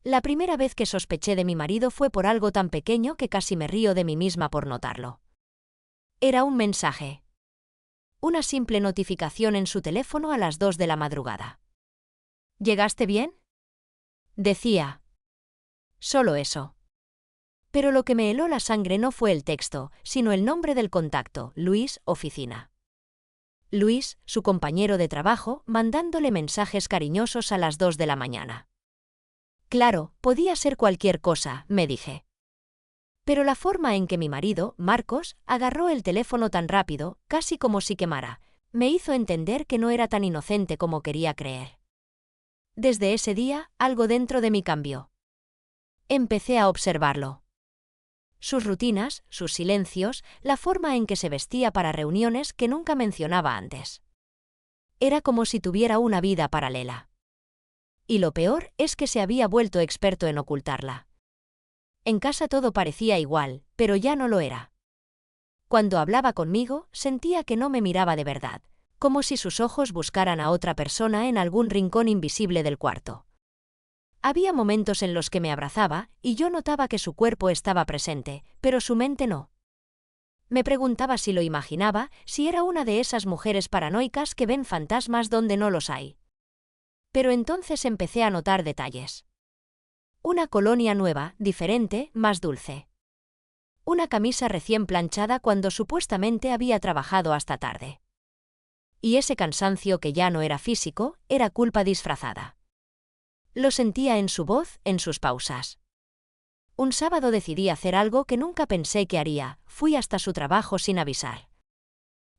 La primera vez que sospeché de mi marido fue por algo tan pequeño que casi me río de mí misma por notarlo. Era un mensaje. Una simple notificación en su teléfono a las 2 de la madrugada. ¿Llegaste bien?, decía. Solo eso. Pero lo que me heló la sangre no fue el texto, sino el nombre del contacto, Luis, oficina. Luis, su compañero de trabajo, mandándole mensajes cariñosos a las 2 de la mañana. Claro, podía ser cualquier cosa, me dije. Pero la forma en que mi marido, Marcos, agarró el teléfono tan rápido, casi como si quemara, me hizo entender que no era tan inocente como quería creer. Desde ese día, algo dentro de mí cambió. Empecé a observarlo. Sus rutinas, sus silencios, la forma en que se vestía para reuniones que nunca mencionaba antes. Era como si tuviera una vida paralela. Y lo peor es que se había vuelto experto en ocultarla. En casa todo parecía igual, pero ya no lo era. Cuando hablaba conmigo, sentía que no me miraba de verdad, como si sus ojos buscaran a otra persona en algún rincón invisible del cuarto. Había momentos en los que me abrazaba, y yo notaba que su cuerpo estaba presente, pero su mente no. Me preguntaba si lo imaginaba, si era una de esas mujeres paranoicas que ven fantasmas donde no los hay. Pero entonces empecé a notar detalles. Una colonia nueva, diferente, más dulce. Una camisa recién planchada cuando supuestamente había trabajado hasta tarde. Y ese cansancio que ya no era físico, era culpa disfrazada. Lo sentía en su voz, en sus pausas. Un sábado decidí hacer algo que nunca pensé que haría, fui hasta su trabajo sin avisar.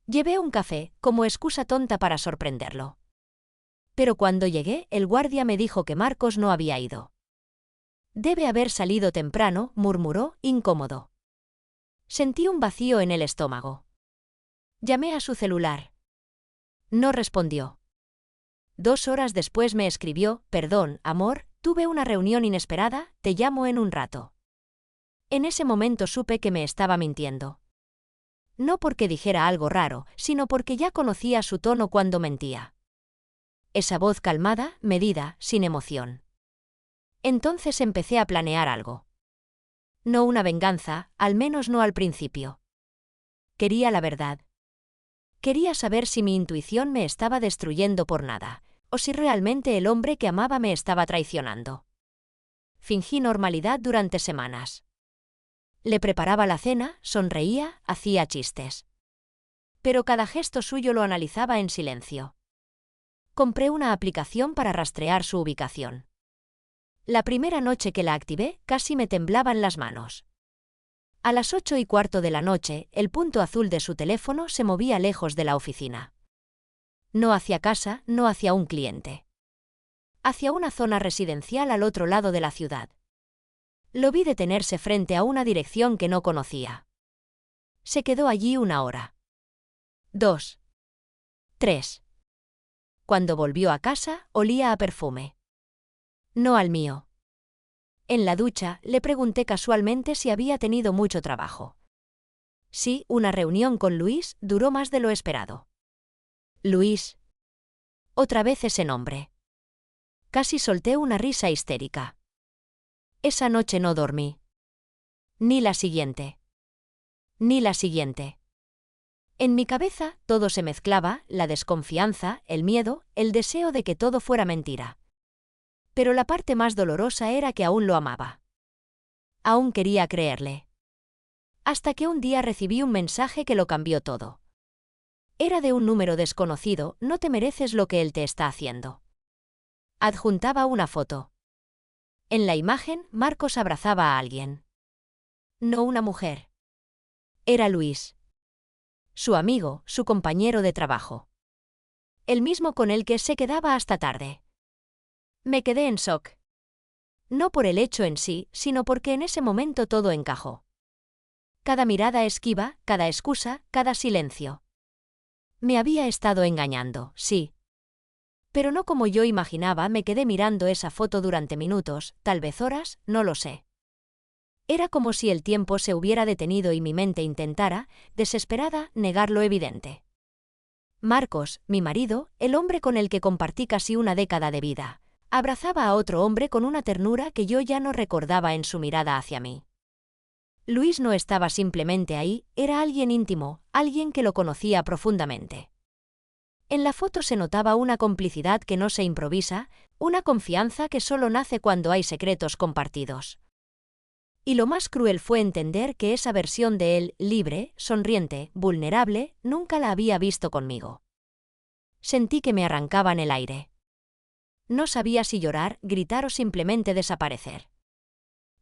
Llevé un café, como excusa tonta para sorprenderlo. Pero cuando llegué, el guardia me dijo que Marcos no había ido. Debe haber salido temprano, murmuró, incómodo. Sentí un vacío en el estómago. Llamé a su celular. No respondió. 2 horas después me escribió: «Perdón, amor, tuve una reunión inesperada, te llamo en un rato». En ese momento supe que me estaba mintiendo. No porque dijera algo raro, sino porque ya conocía su tono cuando mentía. Esa voz calmada, medida, sin emoción. Entonces empecé a planear algo. No una venganza, al menos no al principio. Quería la verdad. Quería saber si mi intuición me estaba destruyendo por nada, o si realmente el hombre que amaba me estaba traicionando. Fingí normalidad durante semanas. Le preparaba la cena, sonreía, hacía chistes. Pero cada gesto suyo lo analizaba en silencio. Compré una aplicación para rastrear su ubicación. La primera noche que la activé, casi me temblaban las manos. A las 8:15 de la noche, el punto azul de su teléfono se movía lejos de la oficina. No hacia casa, no hacia un cliente. Hacia una zona residencial al otro lado de la ciudad. Lo vi detenerse frente a una dirección que no conocía. Se quedó allí 1 hora. 2. 3. Cuando volvió a casa, olía a perfume. No al mío. En la ducha, le pregunté casualmente si había tenido mucho trabajo. Sí, una reunión con Luis duró más de lo esperado. Luis. Otra vez ese nombre. Casi solté una risa histérica. Esa noche no dormí. Ni la siguiente. Ni la siguiente. En mi cabeza todo se mezclaba, la desconfianza, el miedo, el deseo de que todo fuera mentira. Pero la parte más dolorosa era que aún lo amaba. Aún quería creerle. Hasta que un día recibí un mensaje que lo cambió todo. Era de un número desconocido: «No te mereces lo que él te está haciendo». Adjuntaba una foto. En la imagen, Marcos abrazaba a alguien. No una mujer. Era Luis. Su amigo, su compañero de trabajo. El mismo con el que se quedaba hasta tarde. Me quedé en shock. No por el hecho en sí, sino porque en ese momento todo encajó. Cada mirada esquiva, cada excusa, cada silencio. Me había estado engañando, sí. Pero no como yo imaginaba. Me quedé mirando esa foto durante minutos, tal vez horas, no lo sé. Era como si el tiempo se hubiera detenido y mi mente intentara, desesperada, negar lo evidente. Marcos, mi marido, el hombre con el que compartí casi una década de vida, Abrazaba a otro hombre con una ternura que yo ya no recordaba en su mirada hacia mí. Luis no estaba simplemente ahí, era alguien íntimo, alguien que lo conocía profundamente. En la foto se notaba una complicidad que no se improvisa, una confianza que solo nace cuando hay secretos compartidos. Y lo más cruel fue entender que esa versión de él, libre, sonriente, vulnerable, nunca la había visto conmigo. Sentí que me arrancaban el aire. No sabía si llorar, gritar o simplemente desaparecer.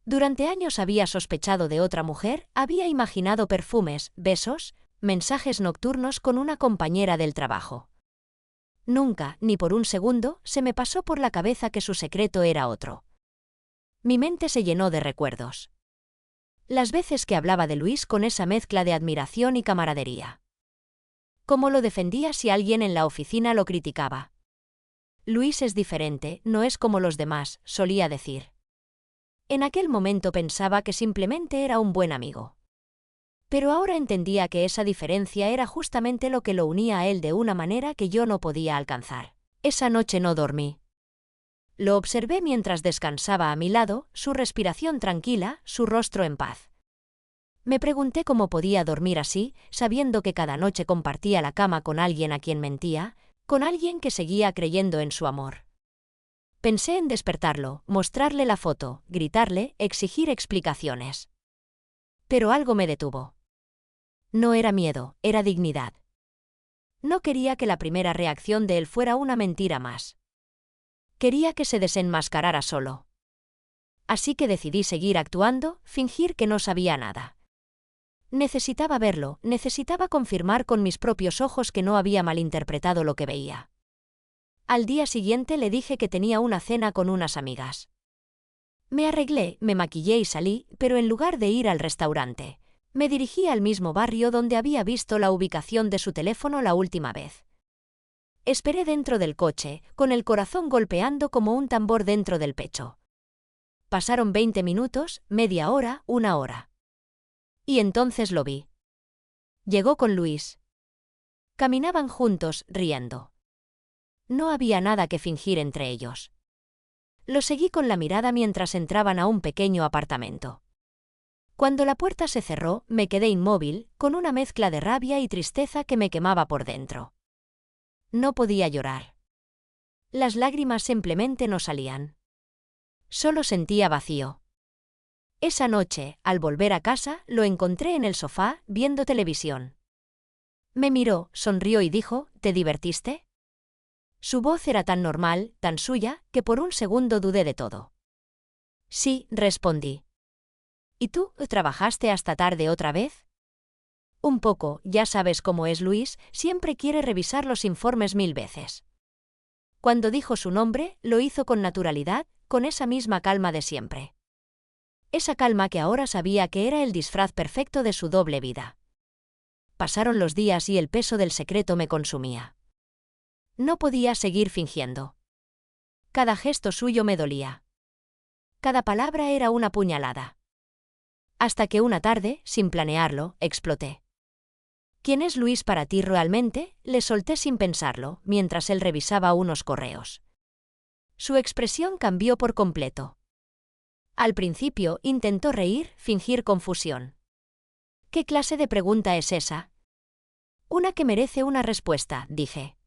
Durante años había sospechado de otra mujer, había imaginado perfumes, besos, mensajes nocturnos con una compañera del trabajo. Nunca, ni por un segundo, se me pasó por la cabeza que su secreto era otro. Mi mente se llenó de recuerdos. Las veces que hablaba de Luis con esa mezcla de admiración y camaradería. Cómo lo defendía si alguien en la oficina lo criticaba. Luis es diferente, no es como los demás, solía decir. En aquel momento pensaba que simplemente era un buen amigo. Pero ahora entendía que esa diferencia era justamente lo que lo unía a él de una manera que yo no podía alcanzar. Esa noche no dormí. Lo observé mientras descansaba a mi lado, su respiración tranquila, su rostro en paz. Me pregunté cómo podía dormir así, sabiendo que cada noche compartía la cama con alguien a quien mentía, con alguien que seguía creyendo en su amor. Pensé en despertarlo, mostrarle la foto, gritarle, exigir explicaciones. Pero algo me detuvo. No era miedo, era dignidad. No quería que la primera reacción de él fuera una mentira más. Quería que se desenmascarara solo. Así que decidí seguir actuando, fingir que no sabía nada. Necesitaba verlo, necesitaba confirmar con mis propios ojos que no había malinterpretado lo que veía. Al día siguiente le dije que tenía una cena con unas amigas. Me arreglé, me maquillé y salí, pero en lugar de ir al restaurante, me dirigí al mismo barrio donde había visto la ubicación de su teléfono la última vez. Esperé dentro del coche, con el corazón golpeando como un tambor dentro del pecho. Pasaron 20 minutos, media hora, una hora. Y entonces lo vi. Llegó con Luis. Caminaban juntos, riendo. No había nada que fingir entre ellos. Lo seguí con la mirada mientras entraban a un pequeño apartamento. Cuando la puerta se cerró, me quedé inmóvil, con una mezcla de rabia y tristeza que me quemaba por dentro. No podía llorar. Las lágrimas simplemente no salían. Solo sentía vacío. Esa noche, al volver a casa, lo encontré en el sofá, viendo televisión. Me miró, sonrió y dijo, ¿te divertiste? Su voz era tan normal, tan suya, que por un segundo dudé de todo. Sí, respondí. ¿Y tú, trabajaste hasta tarde otra vez? Un poco, ya sabes cómo es Luis, siempre quiere revisar los informes 1000 veces. Cuando dijo su nombre, lo hizo con naturalidad, con esa misma calma de siempre. Esa calma que ahora sabía que era el disfraz perfecto de su doble vida. Pasaron los días y el peso del secreto me consumía. No podía seguir fingiendo. Cada gesto suyo me dolía. Cada palabra era una puñalada. Hasta que una tarde, sin planearlo, exploté. ¿Quién es Luis para ti realmente?, le solté sin pensarlo, mientras él revisaba unos correos. Su expresión cambió por completo. Al principio intentó reír, fingir confusión. ¿Qué clase de pregunta es esa? Una que merece una respuesta, dije.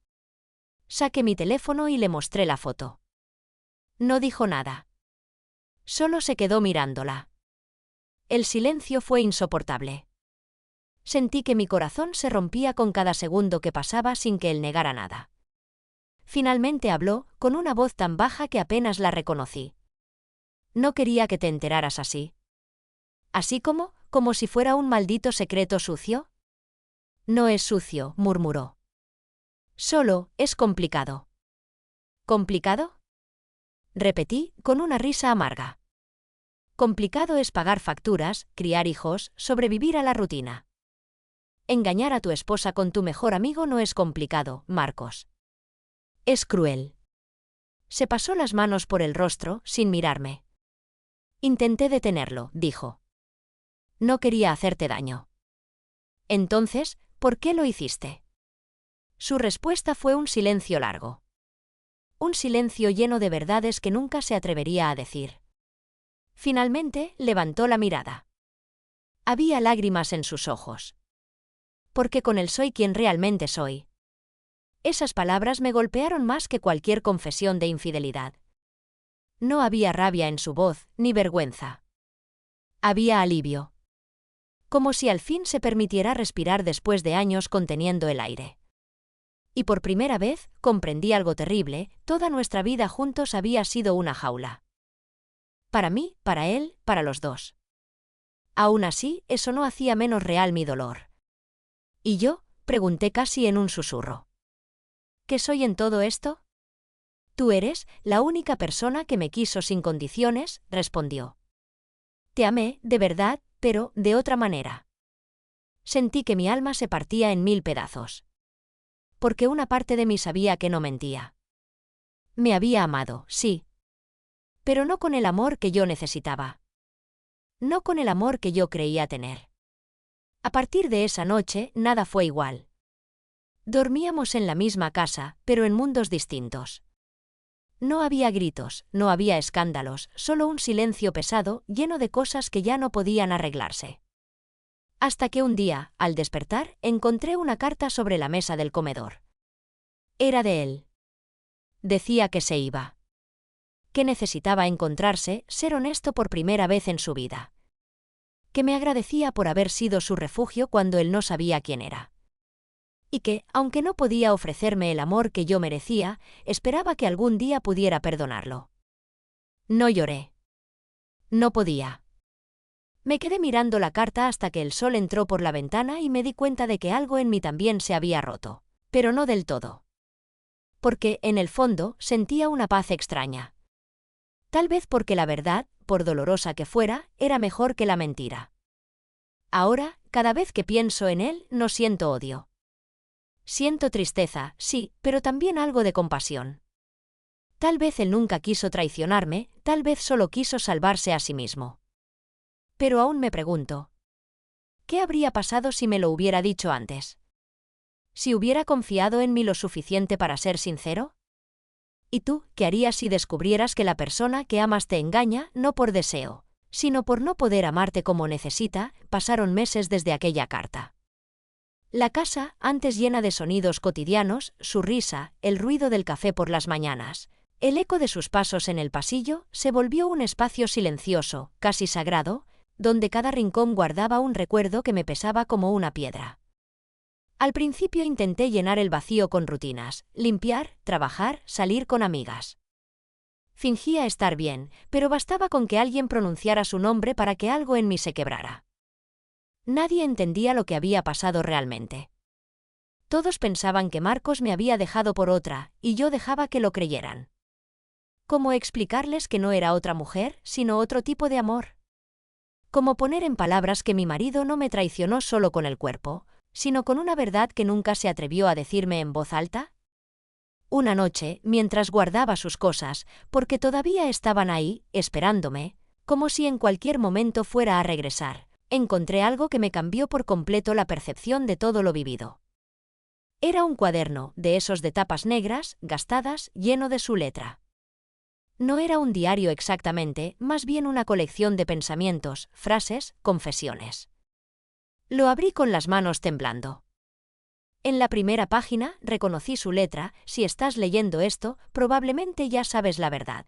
Saqué mi teléfono y le mostré la foto. No dijo nada. Solo se quedó mirándola. El silencio fue insoportable. Sentí que mi corazón se rompía con cada segundo que pasaba sin que él negara nada. Finalmente habló, con una voz tan baja que apenas la reconocí. No quería que te enteraras así. ¿Así como si fuera un maldito secreto sucio? No es sucio, murmuró. Solo, es complicado. ¿Complicado? Repetí, con una risa amarga. Complicado es pagar facturas, criar hijos, sobrevivir a la rutina. Engañar a tu esposa con tu mejor amigo no es complicado, Marcos. Es cruel. Se pasó las manos por el rostro, sin mirarme. Intenté detenerlo, dijo. No quería hacerte daño. Entonces, ¿por qué lo hiciste? Su respuesta fue un silencio largo. Un silencio lleno de verdades que nunca se atrevería a decir. Finalmente, levantó la mirada. Había lágrimas en sus ojos. Porque con él soy quien realmente soy. Esas palabras me golpearon más que cualquier confesión de infidelidad. No había rabia en su voz, ni vergüenza. Había alivio. Como si al fin se permitiera respirar después de años conteniendo el aire. Y por primera vez, comprendí algo terrible: toda nuestra vida juntos había sido una jaula. Para mí, para él, para los dos. Aún así, eso no hacía menos real mi dolor. ¿Y yo?, pregunté casi en un susurro. ¿Qué soy en todo esto? Tú eres la única persona que me quiso sin condiciones, respondió. Te amé, de verdad, pero de otra manera. Sentí que mi alma se partía en 1000 pedazos. Porque una parte de mí sabía que no mentía. Me había amado, sí. Pero no con el amor que yo necesitaba. No con el amor que yo creía tener. A partir de esa noche, nada fue igual. Dormíamos en la misma casa, pero en mundos distintos. No había gritos, no había escándalos, solo un silencio pesado, lleno de cosas que ya no podían arreglarse. Hasta que un día, al despertar, encontré una carta sobre la mesa del comedor. Era de él. Decía que se iba. Que necesitaba encontrarse, ser honesto por primera vez en su vida. Que me agradecía por haber sido su refugio cuando él no sabía quién era. Y que, aunque no podía ofrecerme el amor que yo merecía, esperaba que algún día pudiera perdonarlo. No lloré. No podía. Me quedé mirando la carta hasta que el sol entró por la ventana y me di cuenta de que algo en mí también se había roto, pero no del todo. Porque, en el fondo, sentía una paz extraña. Tal vez porque la verdad, por dolorosa que fuera, era mejor que la mentira. Ahora, cada vez que pienso en él, no siento odio. Siento tristeza, sí, pero también algo de compasión. Tal vez él nunca quiso traicionarme, tal vez solo quiso salvarse a sí mismo. Pero aún me pregunto, ¿qué habría pasado si me lo hubiera dicho antes? ¿Si hubiera confiado en mí lo suficiente para ser sincero? ¿Y tú, qué harías si descubrieras que la persona que amas te engaña, no por deseo, sino por no poder amarte como necesita? Pasaron meses desde aquella carta. La casa, antes llena de sonidos cotidianos, su risa, el ruido del café por las mañanas, el eco de sus pasos en el pasillo, se volvió un espacio silencioso, casi sagrado, donde cada rincón guardaba un recuerdo que me pesaba como una piedra. Al principio intenté llenar el vacío con rutinas, limpiar, trabajar, salir con amigas. Fingía estar bien, pero bastaba con que alguien pronunciara su nombre para que algo en mí se quebrara. Nadie entendía lo que había pasado realmente. Todos pensaban que Marcos me había dejado por otra, y yo dejaba que lo creyeran. ¿Cómo explicarles que no era otra mujer, sino otro tipo de amor? ¿Cómo poner en palabras que mi marido no me traicionó solo con el cuerpo, sino con una verdad que nunca se atrevió a decirme en voz alta? Una noche, mientras guardaba sus cosas, porque todavía estaban ahí, esperándome, como si en cualquier momento fuera a regresar, encontré algo que me cambió por completo la percepción de todo lo vivido. Era un cuaderno, de esos de tapas negras, gastadas, lleno de su letra. No era un diario exactamente, más bien una colección de pensamientos, frases, confesiones. Lo abrí con las manos temblando. En la primera página, reconocí su letra: si estás leyendo esto, probablemente ya sabes la verdad.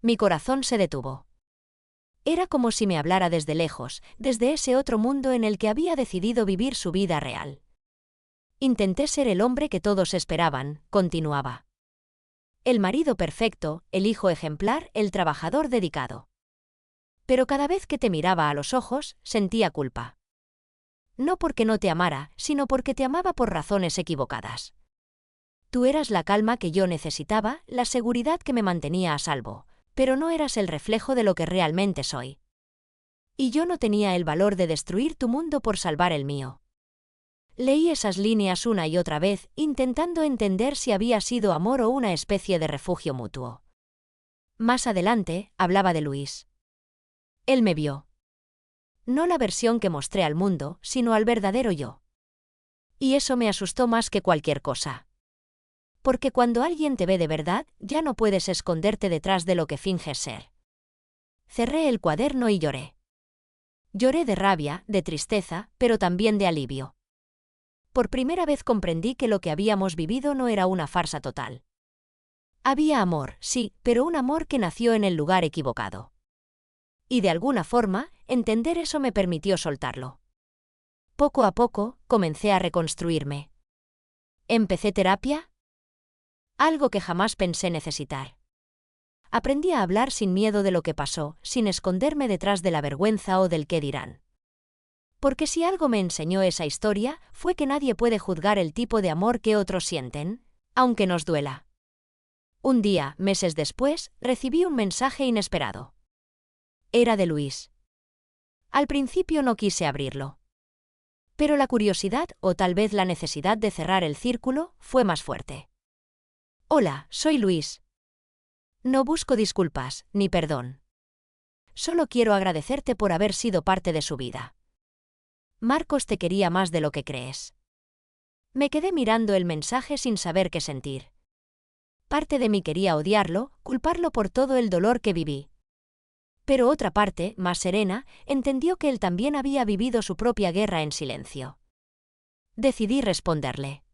Mi corazón se detuvo. Era como si me hablara desde lejos, desde ese otro mundo en el que había decidido vivir su vida real. Intenté ser el hombre que todos esperaban, continuaba. El marido perfecto, el hijo ejemplar, el trabajador dedicado. Pero cada vez que te miraba a los ojos, sentía culpa. No porque no te amara, sino porque te amaba por razones equivocadas. Tú eras la calma que yo necesitaba, la seguridad que me mantenía a salvo, pero no eras el reflejo de lo que realmente soy. Y yo no tenía el valor de destruir tu mundo por salvar el mío. Leí esas líneas una y otra vez, intentando entender si había sido amor o una especie de refugio mutuo. Más adelante, hablaba de Luis. Él me vio. No la versión que mostré al mundo, sino al verdadero yo. Y eso me asustó más que cualquier cosa. Porque cuando alguien te ve de verdad, ya no puedes esconderte detrás de lo que finges ser. Cerré el cuaderno y lloré. Lloré de rabia, de tristeza, pero también de alivio. Por primera vez comprendí que lo que habíamos vivido no era una farsa total. Había amor, sí, pero un amor que nació en el lugar equivocado. Y de alguna forma, entender eso me permitió soltarlo. Poco a poco, comencé a reconstruirme. ¿Empecé terapia? Algo que jamás pensé necesitar. Aprendí a hablar sin miedo de lo que pasó, sin esconderme detrás de la vergüenza o del qué dirán. Porque si algo me enseñó esa historia, fue que nadie puede juzgar el tipo de amor que otros sienten, aunque nos duela. Un día, meses después, recibí un mensaje inesperado. Era de Luis. Al principio no quise abrirlo. Pero la curiosidad, o tal vez la necesidad de cerrar el círculo, fue más fuerte. Hola, soy Luis. No busco disculpas, ni perdón. Solo quiero agradecerte por haber sido parte de su vida. Marcos te quería más de lo que crees. Me quedé mirando el mensaje sin saber qué sentir. Parte de mí quería odiarlo, culparlo por todo el dolor que viví. Pero otra parte, más serena, entendió que él también había vivido su propia guerra en silencio. Decidí responderle.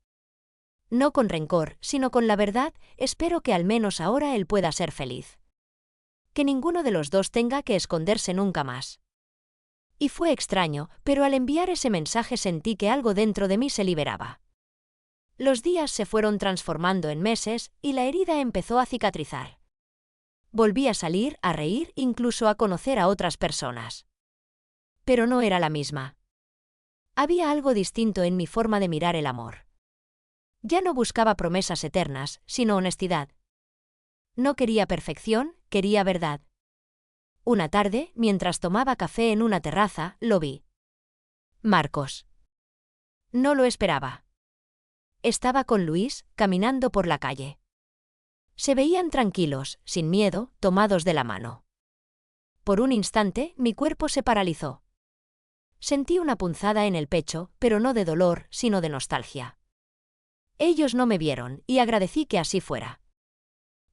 No con rencor, sino con la verdad, espero que al menos ahora él pueda ser feliz. Que ninguno de los dos tenga que esconderse nunca más. Y fue extraño, pero al enviar ese mensaje sentí que algo dentro de mí se liberaba. Los días se fueron transformando en meses y la herida empezó a cicatrizar. Volví a salir, a reír, incluso a conocer a otras personas. Pero no era la misma. Había algo distinto en mi forma de mirar el amor. Ya no buscaba promesas eternas, sino honestidad. No quería perfección, quería verdad. Una tarde, mientras tomaba café en una terraza, lo vi. Marcos. No lo esperaba. Estaba con Luis, caminando por la calle. Se veían tranquilos, sin miedo, tomados de la mano. Por un instante, mi cuerpo se paralizó. Sentí una punzada en el pecho, pero no de dolor, sino de nostalgia. Ellos no me vieron, y agradecí que así fuera.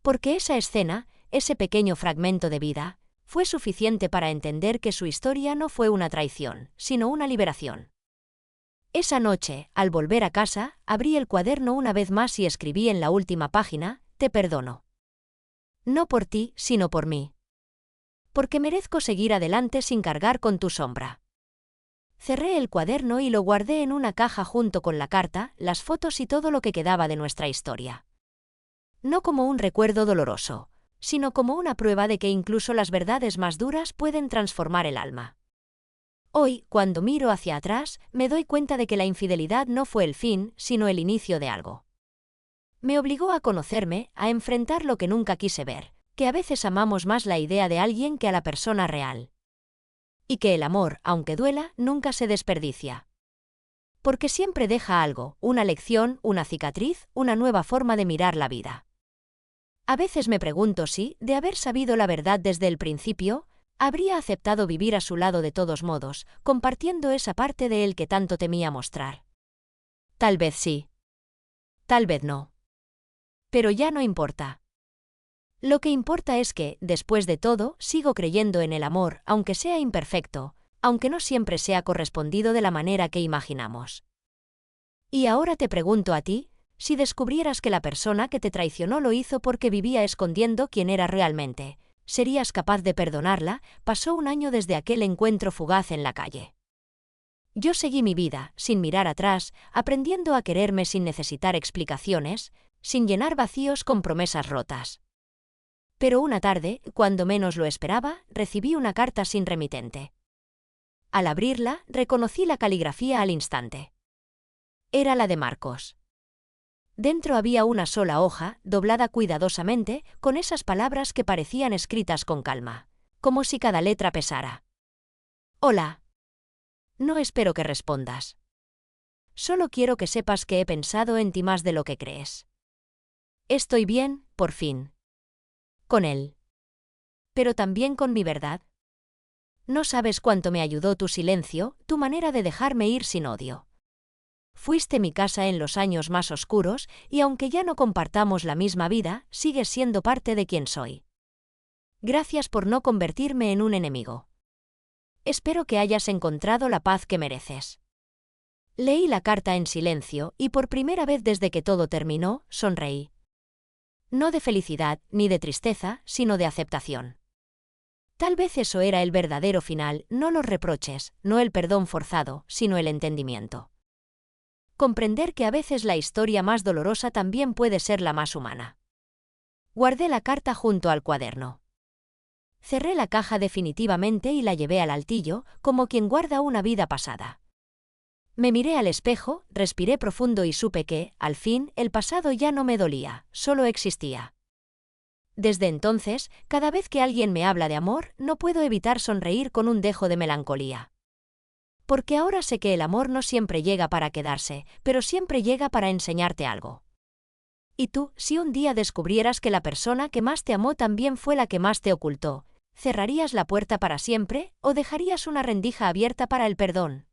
Porque esa escena, ese pequeño fragmento de vida, fue suficiente para entender que su historia no fue una traición, sino una liberación. Esa noche, al volver a casa, abrí el cuaderno una vez más y escribí en la última página: te perdono. No por ti, sino por mí. Porque merezco seguir adelante sin cargar con tu sombra. Cerré el cuaderno y lo guardé en una caja junto con la carta, las fotos y todo lo que quedaba de nuestra historia. No como un recuerdo doloroso, sino como una prueba de que incluso las verdades más duras pueden transformar el alma. Hoy, cuando miro hacia atrás, me doy cuenta de que la infidelidad no fue el fin, sino el inicio de algo. Me obligó a conocerme, a enfrentar lo que nunca quise ver, que a veces amamos más la idea de alguien que a la persona real. Y que el amor, aunque duela, nunca se desperdicia. Porque siempre deja algo, una lección, una cicatriz, una nueva forma de mirar la vida. A veces me pregunto si, de haber sabido la verdad desde el principio, habría aceptado vivir a su lado de todos modos, compartiendo esa parte de él que tanto temía mostrar. Tal vez sí. Tal vez no. Pero ya no importa. Lo que importa es que, después de todo, sigo creyendo en el amor, aunque sea imperfecto, aunque no siempre sea correspondido de la manera que imaginamos. Y ahora te pregunto a ti, si descubrieras que la persona que te traicionó lo hizo porque vivía escondiendo quién era realmente, ¿serías capaz de perdonarla? Pasó un año desde aquel encuentro fugaz en la calle. Yo seguí mi vida, sin mirar atrás, aprendiendo a quererme sin necesitar explicaciones, sin llenar vacíos con promesas rotas. Pero una tarde, cuando menos lo esperaba, recibí una carta sin remitente. Al abrirla, reconocí la caligrafía al instante. Era la de Marcos. Dentro había una sola hoja, doblada cuidadosamente, con esas palabras que parecían escritas con calma, como si cada letra pesara. Hola. No espero que respondas. Solo quiero que sepas que he pensado en ti más de lo que crees. Estoy bien, por fin. Con él. Pero también con mi verdad. No sabes cuánto me ayudó tu silencio, tu manera de dejarme ir sin odio. Fuiste mi casa en los años más oscuros, y aunque ya no compartamos la misma vida, sigues siendo parte de quien soy. Gracias por no convertirme en un enemigo. Espero que hayas encontrado la paz que mereces. Leí la carta en silencio y por primera vez desde que todo terminó, sonreí. No de felicidad ni de tristeza, sino de aceptación. Tal vez eso era el verdadero final, no los reproches, no el perdón forzado, sino el entendimiento. Comprender que a veces la historia más dolorosa también puede ser la más humana. Guardé la carta junto al cuaderno. Cerré la caja definitivamente y la llevé al altillo, como quien guarda una vida pasada. Me miré al espejo, respiré profundo y supe que, al fin, el pasado ya no me dolía, solo existía. Desde entonces, cada vez que alguien me habla de amor, no puedo evitar sonreír con un dejo de melancolía. Porque ahora sé que el amor no siempre llega para quedarse, pero siempre llega para enseñarte algo. Y tú, si un día descubrieras que la persona que más te amó también fue la que más te ocultó, ¿cerrarías la puerta para siempre o dejarías una rendija abierta para el perdón?